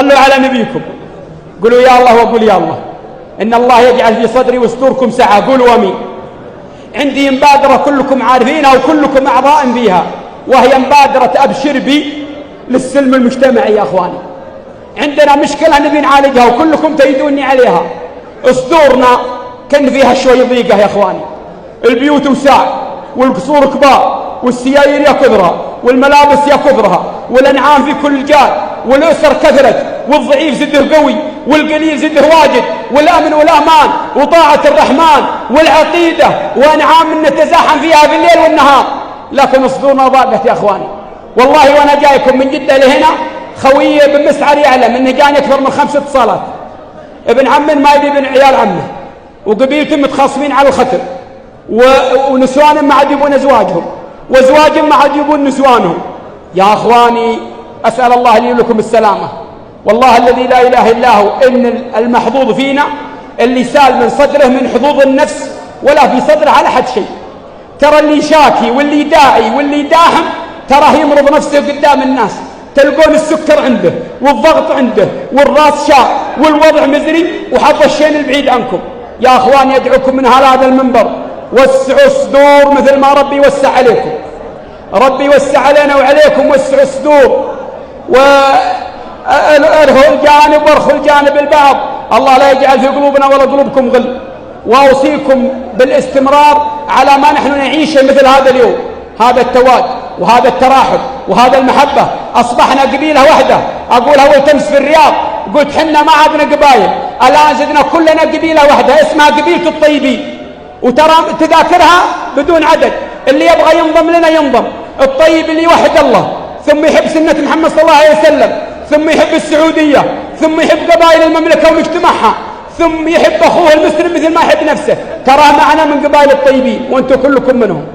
صلوا على نبيكم. قولوا يا الله وقول يا الله. إن الله يجعل في صدري وصدوركم سعة. قولوا آمين. عندي مبادرة كلكم عارفينها وكلكم أعضاء فيها، وهي مبادرة أبشر بي للسلم المجتمعي. يا أخواني، عندنا مشكلة نبي نعالجها وكلكم تيدوني عليها. صدورنا كان فيها شوي ضيقة يا أخواني، البيوت وسع والقصور كبار والسيايير يا كثرها والملابس يا كثرها والأنعام في كل جال والأسر كثرت والضعيف زده قوي والقليل زده واجد والأمن والأمان وطاعة الرحمن والعقيدة وأنعام نتزاحم فيها في الليل والنهار، لكن صدورنا ضاقت يا أخواني. والله وأنا جايكم من جدة لهنا خوي بن مسعر يعلم إنه جاني أكثر من 5 اتصالات. ابن عم ما يبي ابن عيال عمه وقبيلتهم متخاصمين على الختم ونسوانهم ما عاد يبون أزواجهم وأزواجهم ما عاد يبون نسوانهم. يا أخواني أسأل الله لي ولكم السلامة. والله الذي لا إله إلا هو إن المحظوظ فينا اللي سال من صدره من حظوظ النفس ولا في صدره على حد شيء. ترى اللي شاكي واللي داعي واللي داهم ترى يمرض نفسه قدام الناس، تلقون السكر عنده والضغط عنده والراس شاق والوضع مزري وحظ الشين البعيد عنكم. يا أخوان يدعوكم من هذا المنبر وسعوا الصدور مثل ما ربي وسع عليكم. ربي يوسع علينا وعليكم، وسعوا الصدور وارخوا الجانب وارخوا الجانب البعض. الله لا يجعل في قلوبنا ولا قلوبكم غل. وأوصيكم بالاستمرار على ما نحن نعيشه مثل هذا اليوم، هذا التواد وهذا التراحب وهذا المحبة. أصبحنا قبيلة واحدة، أقولها والتمس في الرياض قلت حنا ما عدنا قبايل، الآن زدنا كلنا قبيلة واحدة اسمها قبيلة الطيبين، وترى تذاكرها بدون عدد. اللي يبغى ينضم لنا ينضم. الطيب اللي يوحد الله ثم يحب سنة محمد صلى الله عليه وسلم ثم يحب السعودية ثم يحب قبائل المملكة ومجتمعها ثم يحب أخوه المسلم مثل ما يحب نفسه، تراه معنا من قبائل الطيبين وأنتم كلكم منهم.